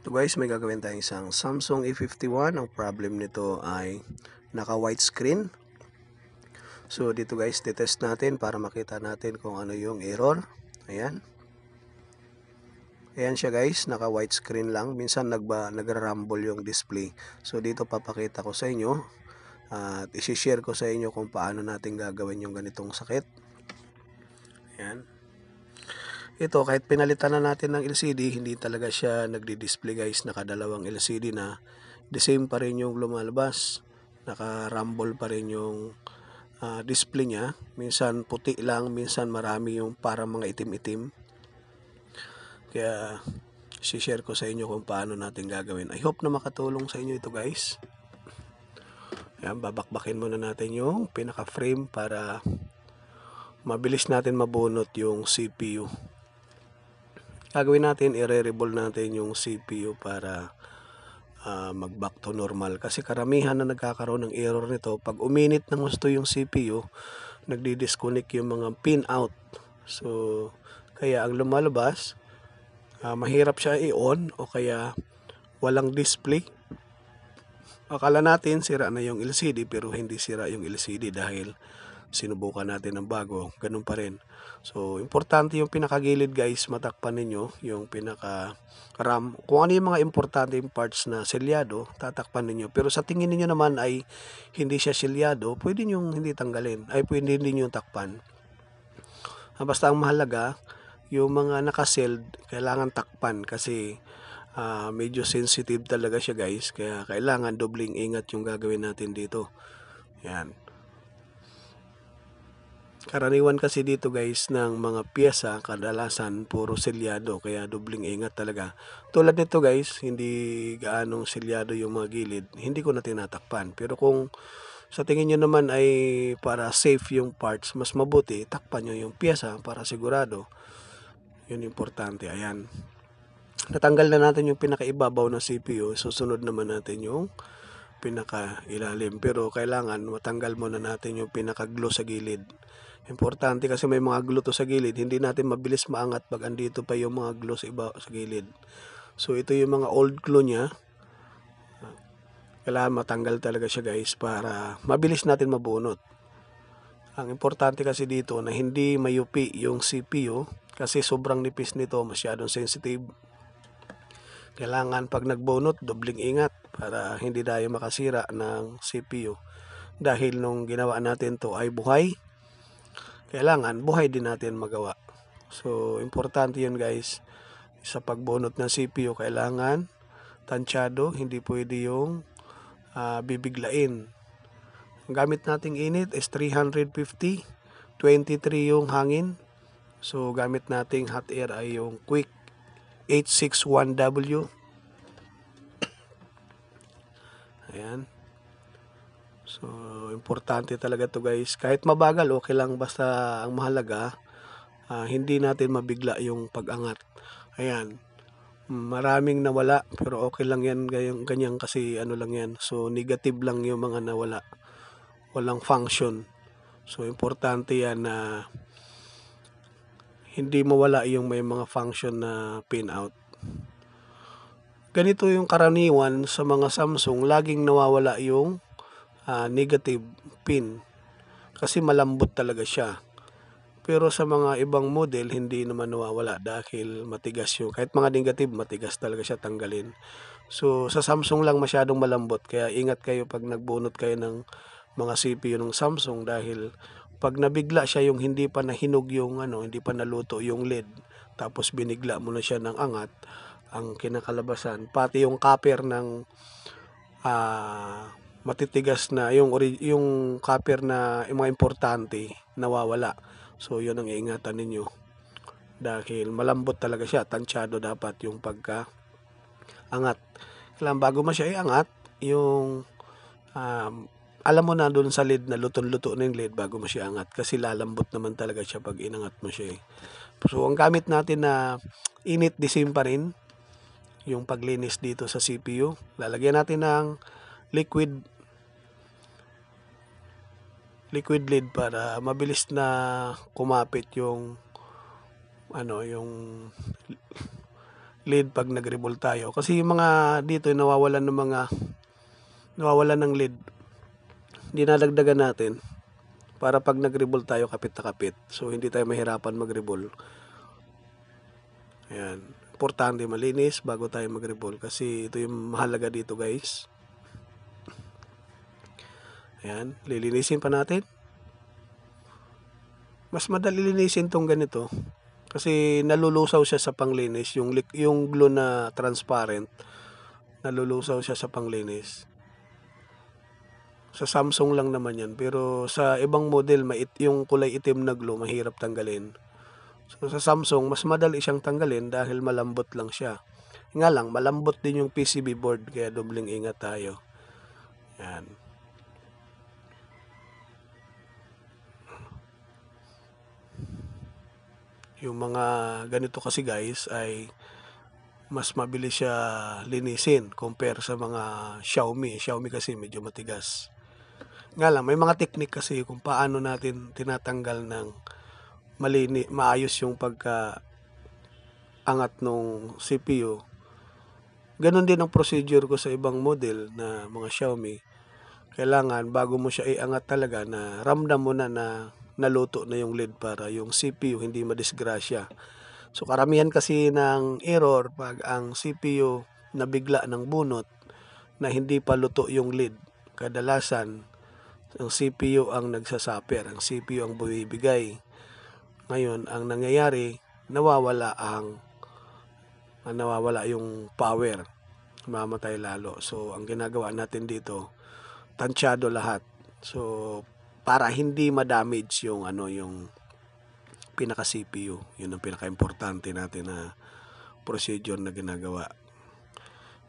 So guys, may gagawin tayong isang Samsung A51. Ang problem nito ay naka white screen. So dito guys, titest natin para makita natin kung ano yung error. Ayan. Ayan siya guys, naka white screen lang. Minsan nagra-rumble yung display. So dito papakita ko sa inyo at isi-share ko sa inyo kung paano natin gagawin yung ganitong sakit. Ayan. Ito, kahit pinalitan na natin ng LCD, hindi talaga siya nagdi-display guys. Nakadalawang LCD na. The same pa rin yung lumalabas. Naka-rumble pa rin yung display niya. Minsan puti lang, minsan marami yung parang mga itim-itim. Kaya, share ko sa inyo kung paano natin gagawin. I hope na makatulong sa inyo ito guys. Ayan, babakbakin muna natin yung pinaka-frame para mabilis natin mabunot yung CPU. Gagawin natin, i-re-reball natin yung CPU para mag-back to normal. Kasi karamihan na nagkakaroon ng error nito, pag uminit ng gusto yung CPU, nagdi-disconnect yung mga pin out. So, kaya ang lumalabas, mahirap siya i-on o kaya walang display. Akala natin sira na yung LCD pero hindi sira yung LCD dahil sinubukan natin ng bago, ganun pa rin. So, importante yung pinakagilid guys, matakpan ninyo yung pinaka RAM. Kung ano yung mga importante yung parts na selyado, tatakpan ninyo. Pero sa tingin niyo naman ay hindi siya selyado, pwede nyo hindi tanggalin, ay pwede niyo takpan. Basta ang mahalaga, yung mga nakaseld, kailangan takpan kasi medyo sensitive talaga siya guys. Kaya kailangan dobling ingat yung gagawin natin dito. Yan. Karaniwan kasi dito guys ng mga piyesa kadalasan puro selyado kaya dobling ingat talaga. Tulad nito guys, hindi gaanong selyado yung mga gilid, hindi ko na tinatakpan. Pero kung sa tingin nyo naman ay para safe yung parts, mas mabuti takpan nyo yung piyesa para sigurado. Yun importante. Ayan. Natanggal na natin yung pinakaibabaw na CPU, susunod naman natin yung pinaka-ilalim. Pero kailangan matanggal muna natin yung pinaka-glue sa gilid. Importante kasi may mga glue to sa gilid. Hindi natin mabilis maangat pag andito pa yung mga glue sa gilid. So ito yung mga old glue niya. Kailangan matanggal talaga siya guys para mabilis natin mabunot. Ang importante kasi dito na hindi mayupi yung CPU kasi sobrang nipis nito, masyadong sensitive. Kailangan pag nagbunot, dobling ingat para hindi tayo makasira ng CPU. Dahil nung ginawa natin to ay buhay, kailangan buhay din natin magawa. So, importante yun guys. Sa pagbunot ng CPU, kailangan tansyado, hindi pwede yung bibiglain. Ang gamit nating init is 350, 23 yung hangin. So, gamit nating hot air ay yung Quick 861W. Ayan. So, importante talaga to guys. Kahit mabagal, okay lang. Basta ang mahalaga, hindi natin mabigla yung pag-angat. Ayan. Maraming nawala, pero okay lang yan. Ganyan kasi ano lang yan. So, negative lang yung mga nawala. Walang function. So, importante yan na hindi mawala yung may mga function na pin out. Ganito yung karaniwan sa mga Samsung. Laging nawawala yung negative pin kasi malambot talaga siya. Pero sa mga ibang model hindi naman nawawala dahil matigas yung kahit mga negative matigas talaga siya tanggalin. So sa Samsung lang masyadong malambot kaya ingat kayo pag nagbunot kayo ng mga CPU ng Samsung dahil pag nabigla siya yung hindi pa nahinog yung hindi pa naluto yung LED tapos binigla mo na siya ng angat, ang kinakalabasan pati yung copper ng matitigas na yung copper na yung mga importante nawawala. So yun ang iingatan ninyo dahil malambot talaga siya, tansyado dapat yung pagka angat. Kailangan bago mo siya iangat yung alam mo na doon sa lid na luto-luto na yung lid bago mo siya angat kasi lalambot naman talaga siya pag inangat mo siya eh. So ang gamit natin na init disim pa rin yung paglinis dito sa CPU. Lalagyan natin ng liquid lid para mabilis na kumapit yung yung lead pag nag-revolve tayo. Kasi yung mga dito nawawalan ng lead. Dinadagdagan natin para pag nag-revolve tayo kapit na kapit. So hindi tayo mahirapan mag-revolve. Ayan. Importante malinis bago tayo mag-revolve kasi ito yung mahalaga dito guys. Ayan. Lilinisin pa natin. Mas madali linisin tong ganito kasi nalulusaw siya sa panglinis. Yung glue na transparent, nalulusaw siya sa panglinis. Sa Samsung lang naman yan. Pero sa ibang model, yung kulay itim na glue, mahirap tanggalin. So sa Samsung, mas madali siyang tanggalin dahil malambot lang siya. Nga lang, malambot din yung PCB board, kaya dobling ingat tayo. Yan. Yung mga ganito kasi guys ay mas mabilis siya linisin compare sa mga Xiaomi. Xiaomi kasi medyo matigas. Nga lang, may mga technique kasi kung paano natin tinatanggal ng maayos yung pagka angat nung CPU. Ganon din ang procedure ko sa ibang model na mga Xiaomi. Kailangan bago mo siya iangat talaga na ramdam mo na naluto na yung lid para yung CPU hindi madisgrasya. So karamihan kasi ng error pag ang CPU nabigla ng bunot na hindi pa luto yung lid. Kadalasan ang CPU ang nagsasuffer, ang CPU ang bumibigay. Ngayon, ang nangyayari, nawawala yung power. Mamatay lalo. So, ang ginagawa natin dito, tansyado lahat. So, para hindi ma-damage yung pinaka CPU. Yun ang pinaka-importante natin na procedure na ginagawa.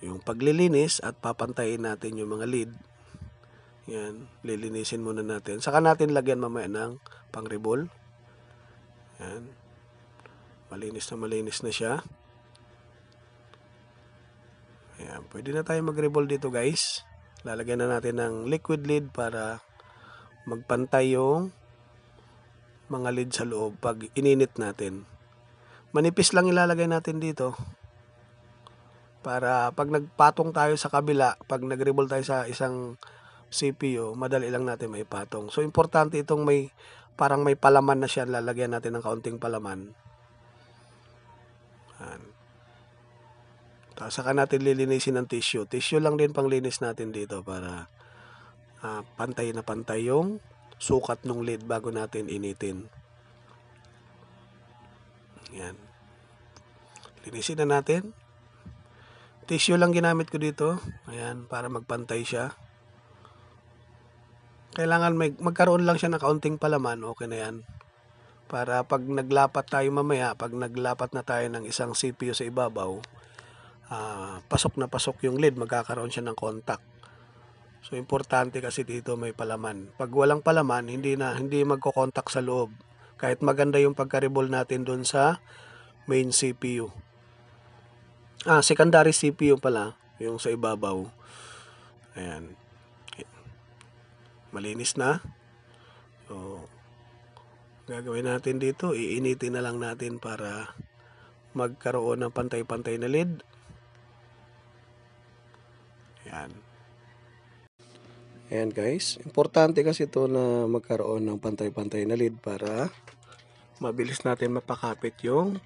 Yung paglilinis at papantayin natin yung mga lid. Yan, lilinisin muna natin. Saka natin lagyan mamaya ng pang-revolve. Yan. Malinis na siya. Ayan, pwede na tayo mag-revolve dito guys. Lalagyan na natin ng liquid lid para magpantay yung mga lid sa loob pag ininit natin. Manipis lang ilalagay natin dito para pag nagpatong tayo sa kabila, pag nag-revolve tayo sa isang CPU, madali lang natin maipatong. So, importante itong parang may palaman na siya. Lalagyan natin ng kaunting palaman. Ayan. Saka natin lilinisin ng tissue. Tissue lang din pang linis natin dito para pantay na pantay yung sukat ng lid bago natin initin. Ayan. Linisin na natin. Tissue lang ginamit ko dito. Ayan, para magpantay siya. Kailangan magkaroon lang siya ng kaunting palaman, okay na yan. Para pag naglapat tayo mamaya, pag naglapat na tayo ng isang CPU sa ibabaw, pasok na pasok yung lid, magkakaroon siya ng contact. So, importante kasi dito may palaman. Pag walang palaman, hindi magko-contact sa loob. Kahit maganda yung pagka-revolve natin dun sa main CPU. Secondary CPU pala, yung sa ibabaw. Ayan. Malinis na. So, gagawin natin dito, iinitin na lang natin para magkaroon ng pantay-pantay na lid. Ayan. Ayan guys, importante kasi ito na magkaroon ng pantay-pantay na lid para mabilis natin mapakapit yung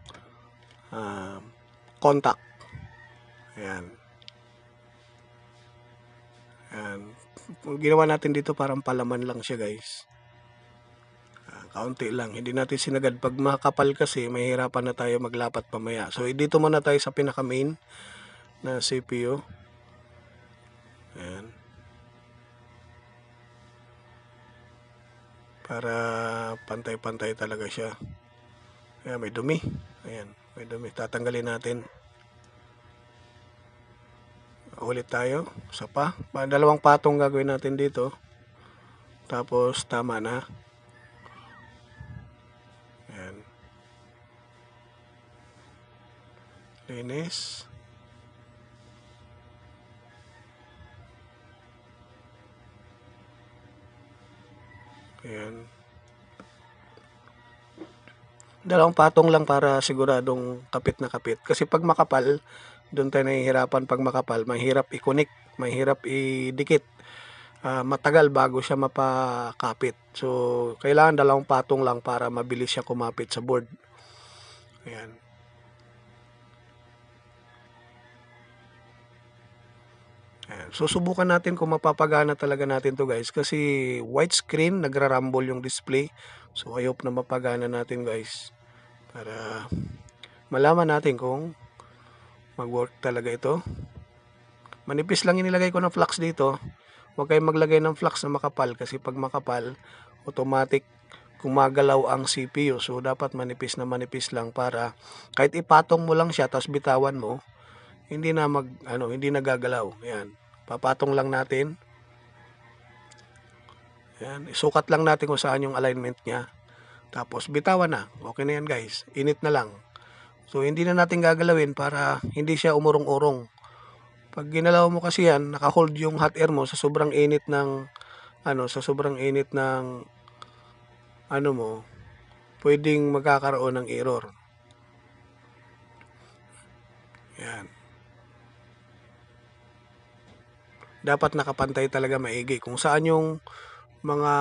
contact. Ayan. Ayan. Ginawa natin dito parang palaman lang siya guys. Kaunti lang. Hindi natin sinagad. Pag makapal kasi, mahirapan na tayo maglapat pamaya. So, dito muna tayo sa pinaka-main na CPU. Ayan. Para pantay-pantay talaga siya. Ayan, may dumi. Ayan, may dumi. Tatanggalin natin. Ulit tayo. Isa pa. Dalawang patong gagawin natin dito. Tapos, tama na. Ayan. Linis. Ayan. Dalawang patong lang para siguradong kapit na kapit. Kasi pag makapal, doon tayo nahihirapan pag makapal. Mahirap i-connect, mahirap idikit. Matagal bago siya mapakapit. So, kailangan dalawang patong lang para mabilis siya kumapit sa board. Ayan. Ayan. Susubukan natin kung mapapagana talaga natin to guys. Kasi white screen, nagra-rumble yung display. So, I hope na mapagana natin guys. Para malaman natin kung mag-work talaga ito. Manipis lang inilagay ko ng flux dito. Huwag kayong maglagay ng flux na makapal kasi pag makapal, automatic gumagalaw ang CPU. So dapat manipis na manipis lang para kahit ipatong mo lang siya tapos bitawan mo, hindi na hindi na gagalaw. Ayan. Papatong lang natin. Ayan, isukat lang natin kung saan yung alignment niya. Tapos bitawan na. Okay na yan guys. Init na lang. So hindi na natin gagalawin para hindi siya umurong-urong. Pag ginalaw mo kasi yan, naka-hold yung hot air mo sa sobrang init ng mo, pwedeng magkakaroon ng error. Yan. Dapat nakapantay talaga maigi. Kung saan yung mga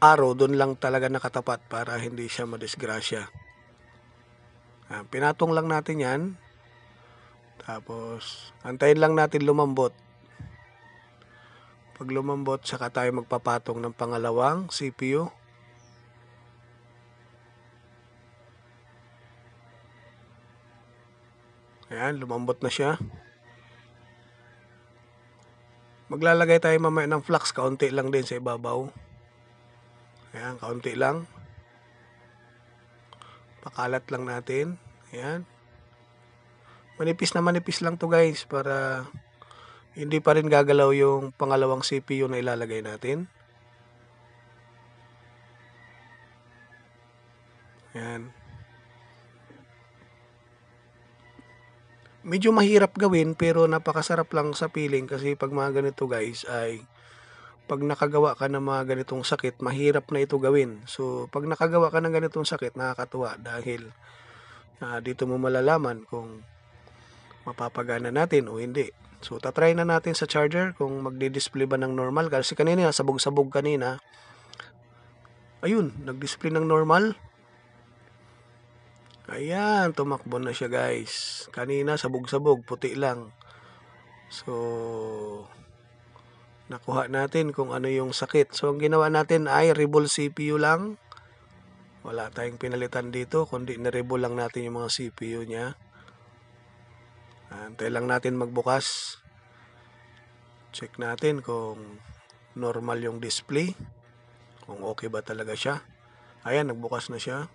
arrow, doon lang talaga nakatapat para hindi siya madisgrasya. Pinatong lang natin yan. Tapos, antayin lang natin lumambot. Pag lumambot, saka tayo magpapatong ng pangalawang CPU. Ayan, lumambot na siya. Maglalagay tayo mamaya ng flux, kaunti lang din sa ibabaw. Ayan, kaunti lang. Pakalat lang natin. Ayan. Manipis lang to guys para hindi pa rin gagalaw yung pangalawang CPU na ilalagay natin. Ayan. Medyo mahirap gawin pero napakasarap lang sa feeling kasi pag mga ganito guys ay pag nakagawa ka ng mga ganitong sakit, mahirap na ito gawin. So pag nakagawa ka ng ganitong sakit, nakakatuwa dahil dito mo malalaman kung mapapagana natin o hindi. So tatry na natin sa charger kung magdi-display ba ng normal. Kasi kanina, sabog-sabog kanina. Ayun, nag-display ng normal. Ayan, tumakbo na siya guys. Kanina, sabog-sabog, puti lang. So, nakuha natin kung ano yung sakit. So, ang ginawa natin ay reball CPU lang. Wala tayong pinalitan dito, kundi na-reball lang natin yung mga CPU niya. Antay lang natin magbukas. Check natin kung normal yung display. Kung okay ba talaga siya. Ayan, nagbukas na siya.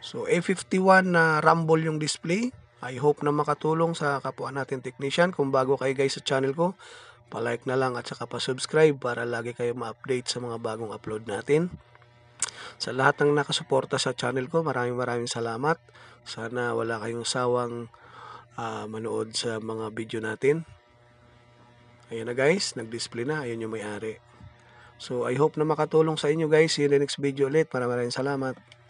So, A51 na rumble yung display. I hope na makatulong sa kapwa natin technician. Kung bago kayo guys sa channel ko, palike na lang at saka pa-subscribe para lagi kayo ma-update sa mga bagong upload natin. Sa lahat ng nakasuporta sa channel ko, maraming salamat. Sana wala kayong sawang manood sa mga video natin. Ayan na guys, nag-display na. Ayan yung may-ari. So, I hope na makatulong sa inyo guys. See you in the next video ulit. Maraming salamat.